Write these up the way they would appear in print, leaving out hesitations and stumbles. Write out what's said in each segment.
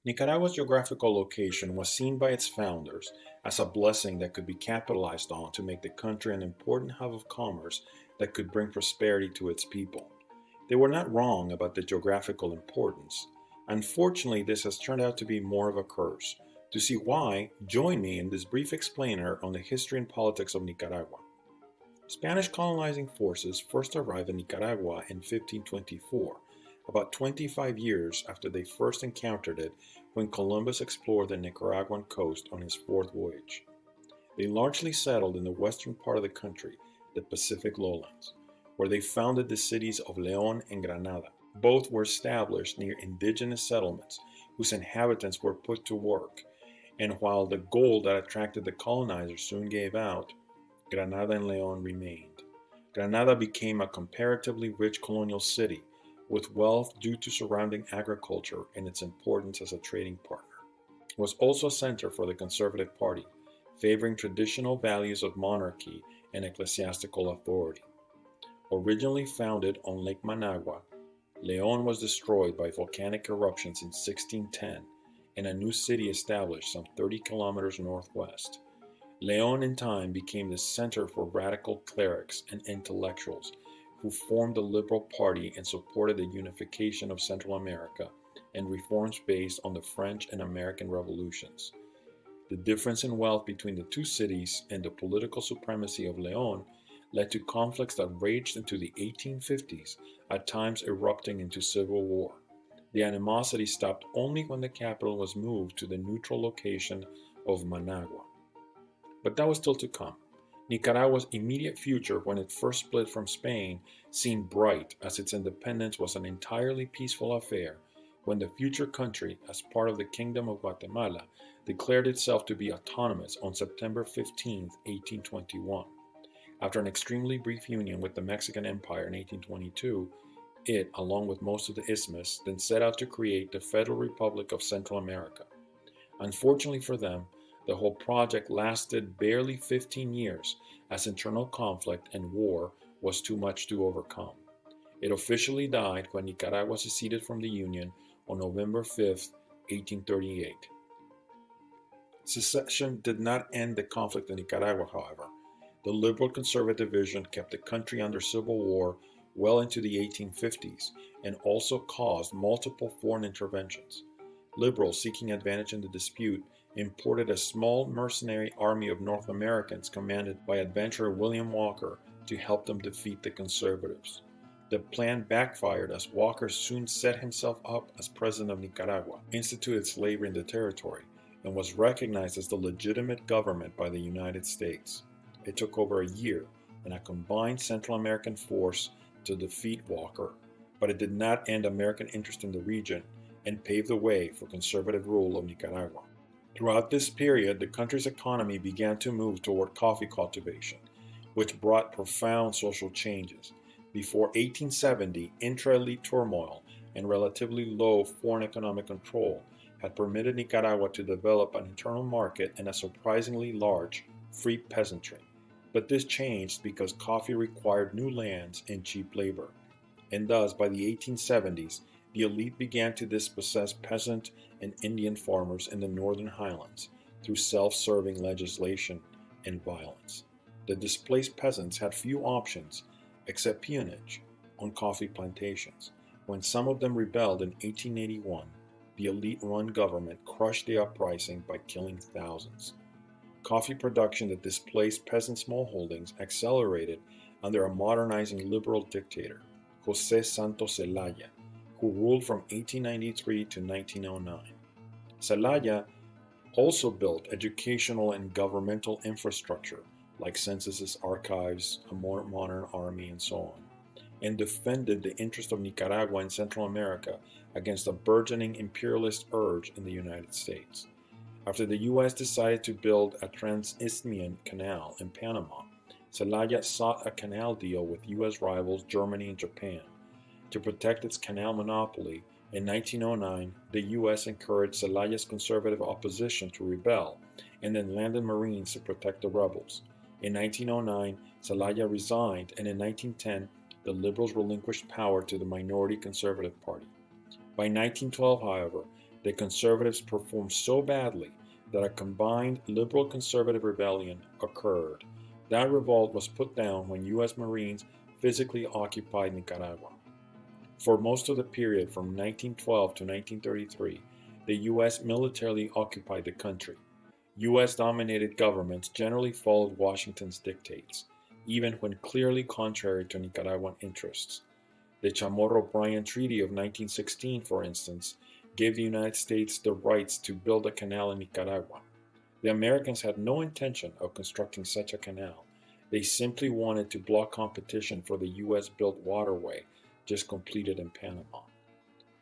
Nicaragua's geographical location was seen by its founders as a blessing that could be capitalized on to make the country an important hub of commerce that could bring prosperity to its people. They were not wrong about the geographical importance. Unfortunately, this has turned out to be more of a curse. To see why, join me in this brief explainer on the history and politics of Nicaragua. Spanish colonizing forces first arrived in Nicaragua in 1524, about 25 years after they first encountered it when Columbus explored the Nicaraguan coast on his fourth voyage. They largely settled in the western part of the country, the Pacific lowlands, where they founded the cities of León and Granada. Both were established near indigenous settlements whose inhabitants were put to work, and while the gold that attracted the colonizers soon gave out, Granada and León remained. Granada became a comparatively rich colonial city with wealth due to surrounding agriculture and its importance as a trading partner. It was also a center for the Conservative Party, favoring traditional values of monarchy and ecclesiastical authority. Originally founded on Lake Managua, León was destroyed by volcanic eruptions in 1610 and a new city established some 30 kilometers northwest. León in time became the center for radical clerics and intellectuals who formed the Liberal Party and supported the unification of Central America and reforms based on the French and American revolutions. The difference in wealth between the two cities and the political supremacy of León led to conflicts that raged into the 1850s, at times erupting into civil war. The animosity stopped only when the capital was moved to the neutral location of Managua. But that was still to come. Nicaragua's immediate future, when it first split from Spain, seemed bright as its independence was an entirely peaceful affair when the future country, as part of the Kingdom of Guatemala, declared itself to be autonomous on September 15, 1821. After an extremely brief union with the Mexican Empire in 1822, it, along with most of the isthmus, then set out to create the Federal Republic of Central America. Unfortunately for them, the whole project lasted barely 15 years as internal conflict and war was too much to overcome. It officially died when Nicaragua seceded from the Union on November 5, 1838. Secession did not end the conflict in Nicaragua, however. The liberal conservative vision kept the country under civil war well into the 1850s and also caused multiple foreign interventions. Liberals seeking advantage in the dispute imported a small mercenary army of North Americans commanded by adventurer William Walker to help them defeat the conservatives. The plan backfired as Walker soon set himself up as president of Nicaragua, instituted slavery in the territory, and was recognized as the legitimate government by the United States. It took over a year and a combined Central American force to defeat Walker, but it did not end American interest in the region and paved the way for conservative rule of Nicaragua. Throughout this period, the country's economy began to move toward coffee cultivation, which brought profound social changes. Before 1870, intra-elite turmoil and relatively low foreign economic control had permitted Nicaragua to develop an internal market and a surprisingly large free peasantry. But this changed because coffee required new lands and cheap labor. And thus, by the 1870s, the elite began to dispossess peasant and Indian farmers in the northern highlands through self-serving legislation and violence. The displaced peasants had few options except peonage on coffee plantations. When some of them rebelled in 1881, the elite-run government crushed the uprising by killing thousands. Coffee production that displaced peasant smallholdings accelerated under a modernizing liberal dictator, José Santos Zelaya, who ruled from 1893 to 1909. Zelaya also built educational and governmental infrastructure like censuses, archives, a more modern army, and so on, and defended the interest of Nicaragua and Central America against a burgeoning imperialist urge in the United States. After the U.S. decided to build a trans-Isthmian canal in Panama, Zelaya sought a canal deal with U.S. rivals Germany and Japan. To protect its canal monopoly, in 1909, the U.S. encouraged Zelaya's conservative opposition to rebel and then landed Marines to protect the rebels. In 1909, Zelaya resigned, and in 1910, the Liberals relinquished power to the minority Conservative Party. By 1912, however, The conservatives performed so badly that a combined liberal-conservative rebellion occurred. That revolt was put down when U.S. Marines physically occupied Nicaragua. For most of the period from 1912 to 1933, the U.S. militarily occupied the country. U.S.-dominated governments generally followed Washington's dictates, even when clearly contrary to Nicaraguan interests. The Chamorro-Bryan Treaty of 1916, for instance, gave the United States the rights to build a canal in Nicaragua. The Americans had no intention of constructing such a canal. They simply wanted to block competition for the U.S.-built waterway just completed in Panama.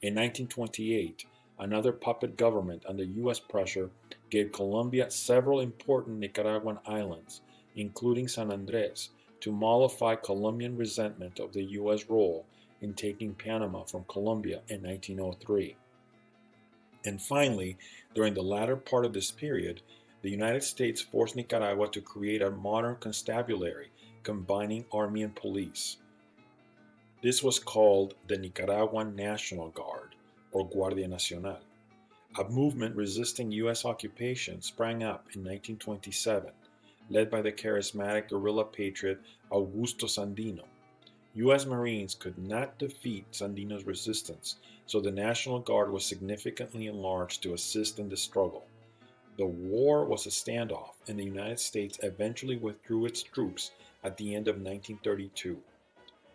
In 1928, another puppet government under U.S. pressure gave Colombia several important Nicaraguan islands, including San Andres, to mollify Colombian resentment of the U.S. role in taking Panama from Colombia in 1903. And finally, during the latter part of this period, the United States forced Nicaragua to create a modern constabulary combining army and police. This was called the Nicaraguan National Guard, or Guardia Nacional. A movement resisting U.S. occupation sprang up in 1927, led by the charismatic guerrilla patriot Augusto Sandino. U.S. Marines could not defeat Sandino's resistance, so the National Guard was significantly enlarged to assist in the struggle. The war was a standoff, and the United States eventually withdrew its troops at the end of 1932.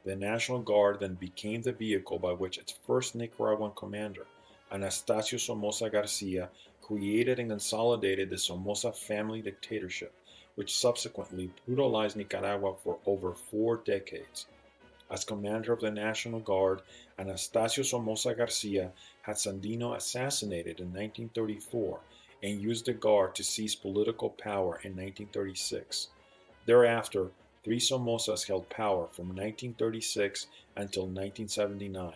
The National Guard then became the vehicle by which its first Nicaraguan commander, Anastasio Somoza Garcia, created and consolidated the Somoza family dictatorship, which subsequently brutalized Nicaragua for over 4 decades. As commander of the National Guard, Anastasio Somoza Garcia had Sandino assassinated in 1934 and used the Guard to seize political power in 1936. Thereafter, 3 Somozas held power from 1936 until 1979.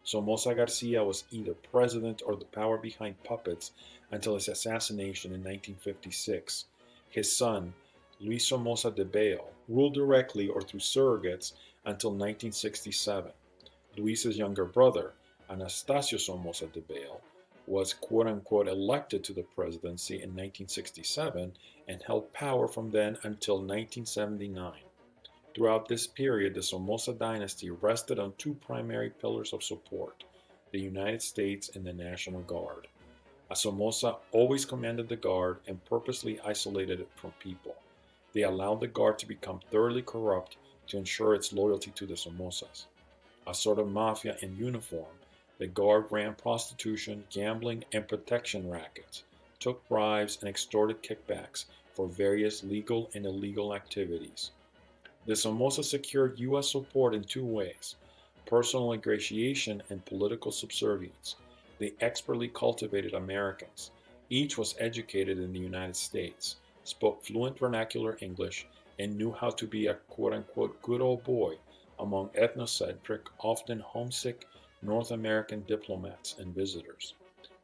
Somoza Garcia was either president or the power behind puppets until his assassination in 1956. His son, Luis Somoza de Bello, ruled directly or through surrogates until 1967. Luis's younger brother, Anastasio Somoza de Bello, was quote-unquote elected to the presidency in 1967 and held power from then until 1979. Throughout this period, the Somoza dynasty rested on 2 primary pillars of support, the United States and the National Guard. A Somoza always commanded the Guard and purposely isolated it from people. They allowed the Guard to become thoroughly corrupt to ensure its loyalty to the Somozas. A sort of mafia in uniform, the Guard ran prostitution, gambling, and protection rackets, took bribes, and extorted kickbacks for various legal and illegal activities. The Somoza secured U.S. support in 2 ways: personal ingratiation and political subservience. They expertly cultivated Americans. Each was educated in the United States, spoke fluent vernacular English, and knew how to be a quote-unquote good old boy among ethnocentric, often homesick North American diplomats and visitors.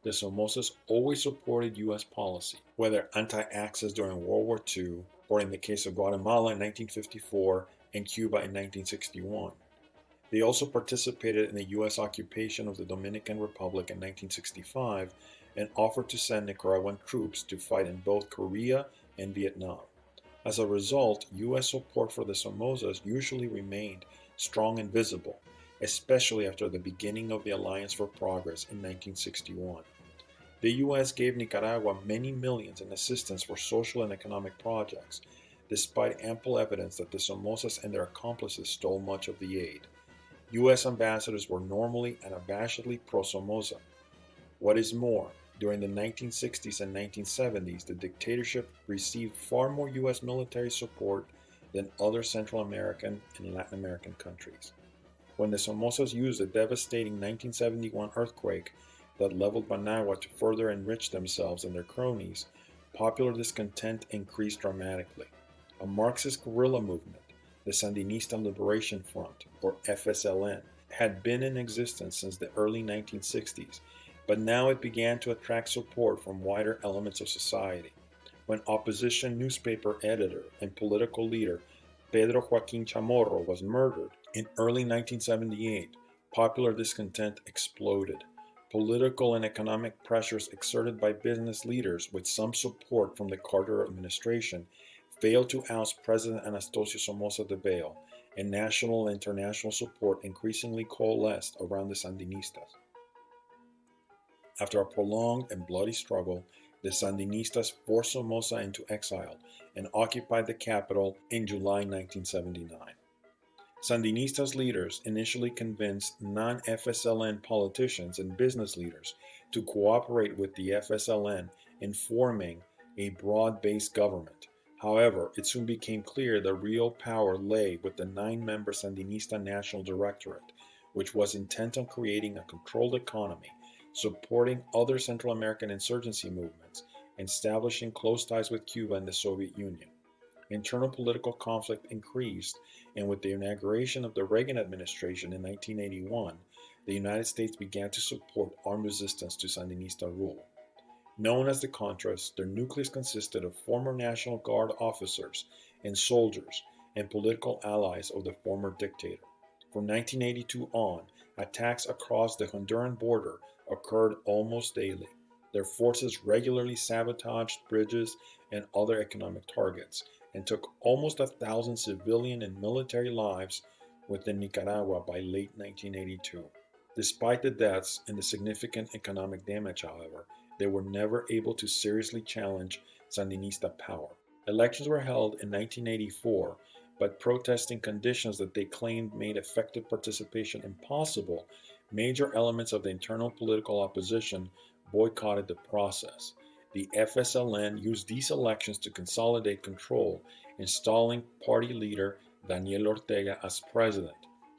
The Somozas always supported U.S. policy, whether anti-Axis during World War II, or in the case of Guatemala in 1954 and Cuba in 1961. They also participated in the U.S. occupation of the Dominican Republic in 1965 and offered to send Nicaraguan troops to fight in both Korea and Vietnam. As a result, U.S. support for the Somozas usually remained strong and visible, especially after the beginning of the Alliance for Progress in 1961. The U.S. gave Nicaragua many millions in assistance for social and economic projects, despite ample evidence that the Somozas and their accomplices stole much of the aid. U.S. ambassadors were normally and abashedly pro-Somoza. What is more, during the 1960s and 1970s, the dictatorship received far more U.S. military support than other Central American and Latin American countries. When the Somozas used the devastating 1971 earthquake that leveled Managua to further enrich themselves and their cronies, popular discontent increased dramatically. A Marxist guerrilla movement, the Sandinista Liberation Front, or FSLN, had been in existence since the early 1960s, but now it began to attract support from wider elements of society. When opposition newspaper editor and political leader Pedro Joaquin Chamorro was murdered in early 1978, popular discontent exploded. Political and economic pressures exerted by business leaders with some support from the Carter administration failed to oust President Anastasio Somoza Debayle, and national and international support increasingly coalesced around the Sandinistas. After a prolonged and bloody struggle, the Sandinistas forced Somoza into exile and occupied the capital in July 1979. Sandinistas leaders initially convinced non-FSLN politicians and business leaders to cooperate with the FSLN in forming a broad-based government. However, it soon became clear the real power lay with the 9-member Sandinista National Directorate, which was intent on creating a controlled economy, supporting other Central American insurgency movements, and establishing close ties with Cuba and the Soviet Union. Internal political conflict increased, and with the inauguration of the Reagan administration in 1981, the United States began to support armed resistance to Sandinista rule. Known as the Contras, their nucleus consisted of former National Guard officers and soldiers and political allies of the former dictator. From 1982 on, attacks across the Honduran border occurred almost daily. Their forces regularly sabotaged bridges and other economic targets, and took almost 1,000 civilian and military lives within Nicaragua by late 1982. Despite the deaths and the significant economic damage, however, they were never able to seriously challenge Sandinista power. Elections were held in 1984, but protesting conditions that they claimed made effective participation impossible, major elements of the internal political opposition boycotted the process. The FSLN used these elections to consolidate control, installing party leader Daniel Ortega as president,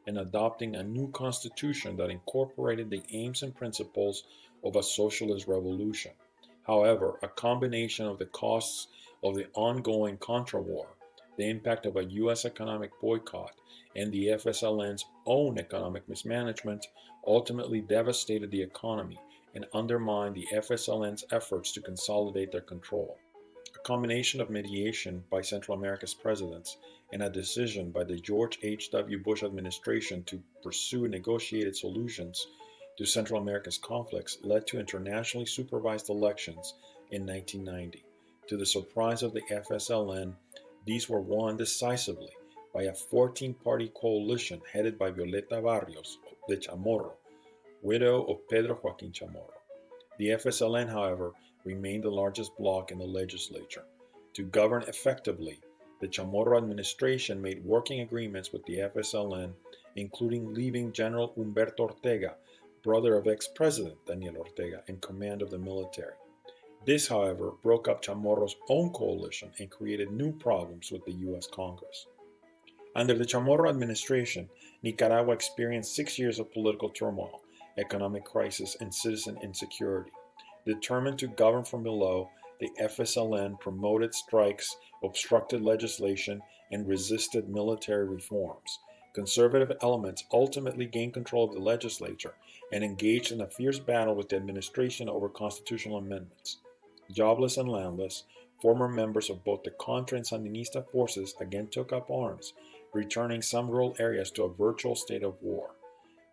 and adopting a new constitution that incorporated the aims and principles of a socialist revolution. However, a combination of the costs of the ongoing Contra War, the impact of a U.S. economic boycott, and the FSLN's own economic mismanagement ultimately devastated the economy and undermined the FSLN's efforts to consolidate their control. A combination of mediation by Central America's presidents and a decision by the George H.W. Bush administration to pursue negotiated solutions to Central America's conflicts led to internationally supervised elections in 1990. To the surprise of the FSLN, these were won decisively by a 14-party coalition headed by Violeta Barrios de Chamorro, widow of Pedro Joaquin Chamorro. The FSLN, however, remained the largest bloc in the legislature. To govern effectively, the Chamorro administration made working agreements with the FSLN, including leaving General Humberto Ortega, brother of ex-president Daniel Ortega, in command of the military. This, however, broke up Chamorro's own coalition and created new problems with the U.S. Congress. Under the Chamorro administration, Nicaragua experienced 6 years of political turmoil, economic crisis, and citizen insecurity. Determined to govern from below, the FSLN promoted strikes, obstructed legislation, and resisted military reforms. Conservative elements ultimately gained control of the legislature and engaged in a fierce battle with the administration over constitutional amendments. Jobless and landless, former members of both the Contra and Sandinista forces again took up arms, returning some rural areas to a virtual state of war.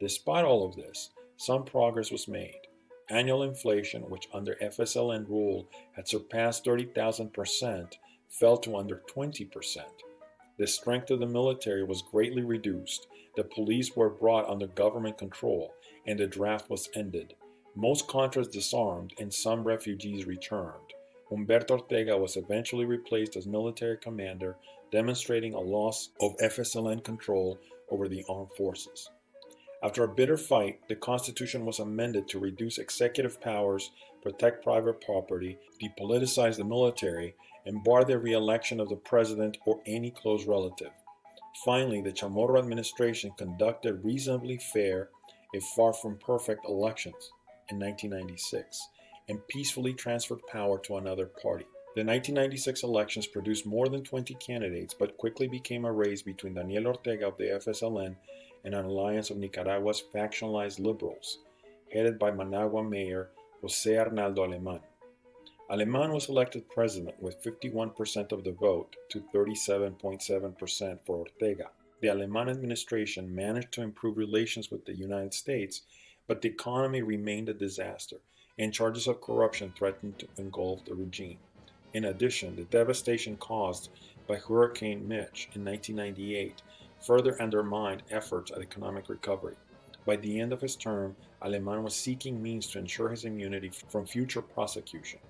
Despite all of this, some progress was made. Annual inflation, which under FSLN rule had surpassed 30,000%, fell to under 20%. The strength of the military was greatly reduced, the police were brought under government control, and the draft was ended. Most Contras disarmed and some refugees returned. Humberto Ortega was eventually replaced as military commander, demonstrating a loss of FSLN control over the armed forces. After a bitter fight, the Constitution was amended to reduce executive powers, protect private property, depoliticize the military, and bar the re-election of the president or any close relative. Finally, the Chamorro administration conducted reasonably fair, if far from perfect, elections in 1996 and peacefully transferred power to another party. The 1996 elections produced more than 20 candidates, but quickly became a race between Daniel Ortega of the FSLN and an alliance of Nicaragua's factionalized liberals, headed by Managua Mayor José Arnaldo Alemán. Alemán was elected president with 51% of the vote to 37.7% for Ortega. The Alemán administration managed to improve relations with the United States but the economy remained a disaster, and charges of corruption threatened to engulf the regime. In addition, the devastation caused by Hurricane Mitch in 1998 further undermined efforts at economic recovery. By the end of his term, Alemán was seeking means to ensure his immunity from future prosecution.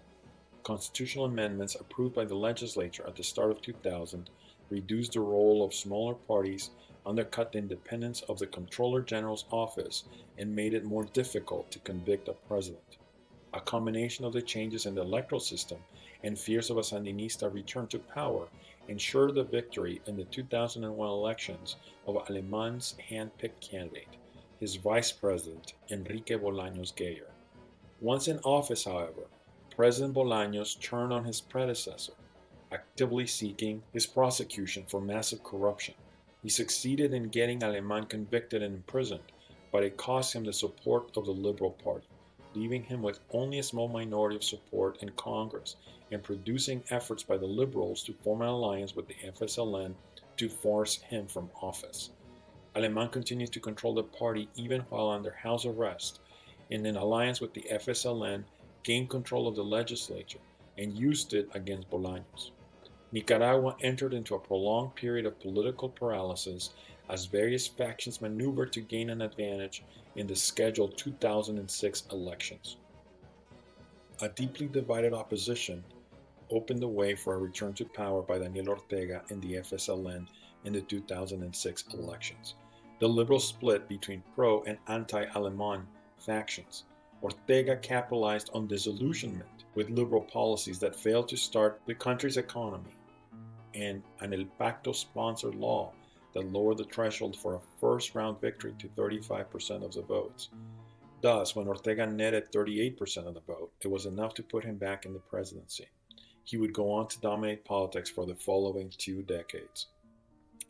Constitutional amendments approved by the legislature at the start of 2000 reduced the role of smaller parties, undercut the independence of the Comptroller General's office, and made it more difficult to convict a president. A combination of the changes in the electoral system and fears of a Sandinista return to power ensured the victory in the 2001 elections of Alemán's hand-picked candidate, his vice president, Enrique Bolaños-Alemán. Once in office, however, President Bolaños turned on his predecessor, actively seeking his prosecution for massive corruption. He succeeded in getting Alemán convicted and imprisoned, but it cost him the support of the Liberal Party, leaving him with only a small minority of support in Congress and producing efforts by the Liberals to form an alliance with the FSLN to force him from office. Alemán continued to control the party even while under house arrest, and in alliance with the FSLN gained control of the legislature and used it against Bolaños. Nicaragua entered into a prolonged period of political paralysis as various factions maneuvered to gain an advantage in the scheduled 2006 elections. A deeply divided opposition opened the way for a return to power by Daniel Ortega and the FSLN in the 2006 elections. The liberals split between pro and anti-Alemán factions. Ortega capitalized on disillusionment with liberal policies that failed to start the country's economy, and an El Pacto-sponsored law that lowered the threshold for a first-round victory to 35% of the votes. Thus, when Ortega netted 38% of the vote, it was enough to put him back in the presidency. He would go on to dominate politics for the following 2 decades.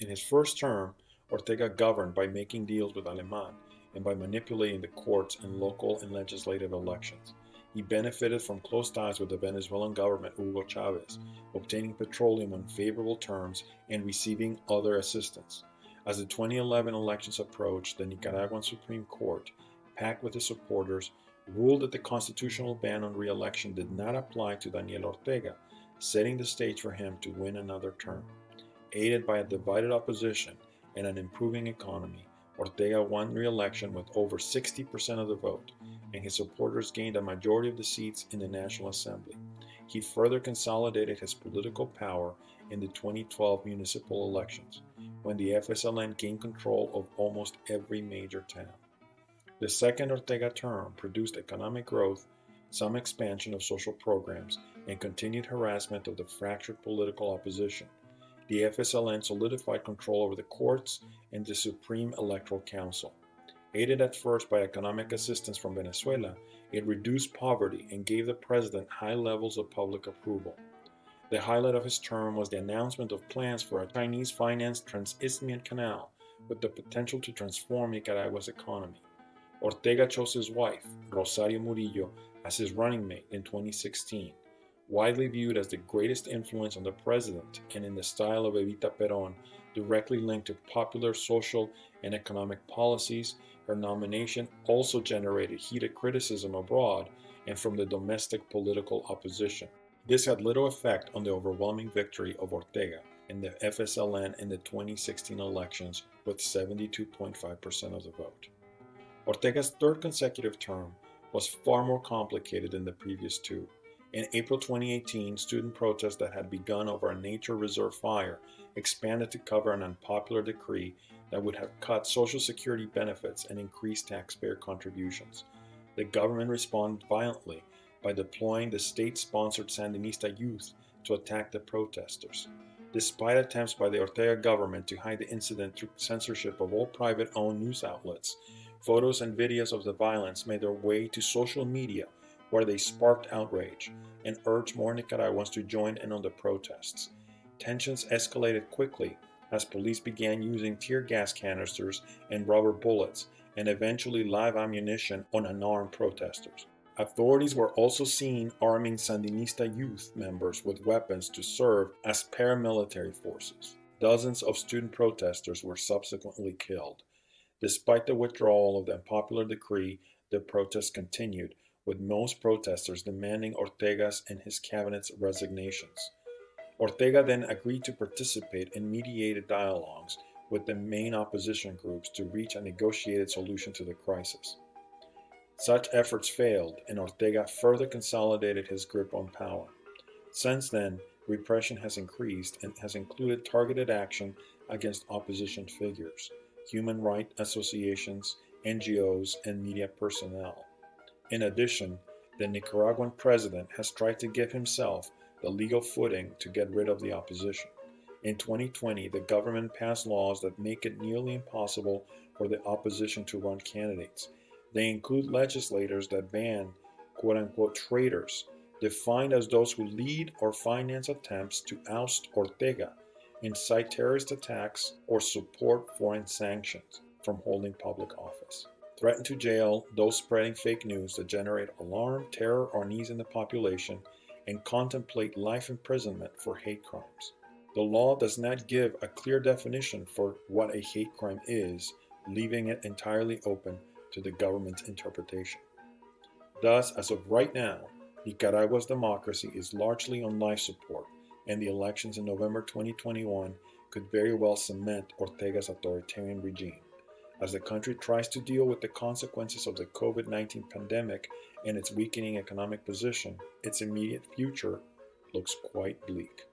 In his first term, Ortega governed by making deals with Alemán and by manipulating the courts and local and legislative elections. He benefited from close ties with the Venezuelan government Hugo Chávez, obtaining petroleum on favorable terms and receiving other assistance. As the 2011 elections approached, the Nicaraguan Supreme Court, packed with his supporters, ruled that the constitutional ban on re-election did not apply to Daniel Ortega, setting the stage for him to win another term. Aided by a divided opposition and an improving economy, Ortega won re-election with over 60% of the vote, and his supporters gained a majority of the seats in the National Assembly. He further consolidated his political power in the 2012 municipal elections, when the FSLN gained control of almost every major town. The second Ortega term produced economic growth, some expansion of social programs, and continued harassment of the fractured political opposition. The FSLN solidified control over the courts and the Supreme Electoral Council. Aided at first by economic assistance from Venezuela, it reduced poverty and gave the president high levels of public approval. The highlight of his term was the announcement of plans for a Chinese-financed Trans-Isthmian Canal with the potential to transform Nicaragua's economy. Ortega chose his wife, Rosario Murillo, as his running mate in 2016. Widely viewed as the greatest influence on the president and in the style of Evita Perón, directly linked to popular social and economic policies, her nomination also generated heated criticism abroad and from the domestic political opposition. This had little effect on the overwhelming victory of Ortega in the FSLN in the 2016 elections with 72.5% of the vote. Ortega's third consecutive term was far more complicated than the previous 2. In April 2018, student protests that had begun over a nature reserve fire expanded to cover an unpopular decree that would have cut Social Security benefits and increased taxpayer contributions. The government responded violently by deploying the state-sponsored Sandinista youth to attack the protesters. Despite attempts by the Ortega government to hide the incident through censorship of all private-owned news outlets, photos and videos of the violence made their way to social media, where they sparked outrage and urged more Nicaraguans to join in on the protests. Tensions escalated quickly as police began using tear gas canisters and rubber bullets and eventually live ammunition on unarmed protesters. Authorities were also seen arming Sandinista youth members with weapons to serve as paramilitary forces. Dozens of student protesters were subsequently killed. Despite the withdrawal of the unpopular decree, the protests continued, with most protesters demanding Ortega's and his cabinet's resignations. Ortega then agreed to participate in mediated dialogues with the main opposition groups to reach a negotiated solution to the crisis. Such efforts failed, and Ortega further consolidated his grip on power. Since then, repression has increased and has included targeted action against opposition figures, human rights associations, NGOs, and media personnel. In addition, the Nicaraguan president has tried to give himself the legal footing to get rid of the opposition. In 2020, the government passed laws that make it nearly impossible for the opposition to run candidates. They include legislators that ban quote unquote traitors, defined as those who lead or finance attempts to oust Ortega, incite terrorist attacks, or support foreign sanctions from holding public office. Threaten to jail those spreading fake news that generate alarm, terror, or unease in the population, and contemplate life imprisonment for hate crimes. The law does not give a clear definition for what a hate crime is, leaving it entirely open to the government's interpretation. Thus, as of right now, Nicaragua's democracy is largely on life support, and the elections in November 2021 could very well cement Ortega's authoritarian regime. As the country tries to deal with the consequences of the COVID-19 pandemic and its weakening economic position, its immediate future looks quite bleak.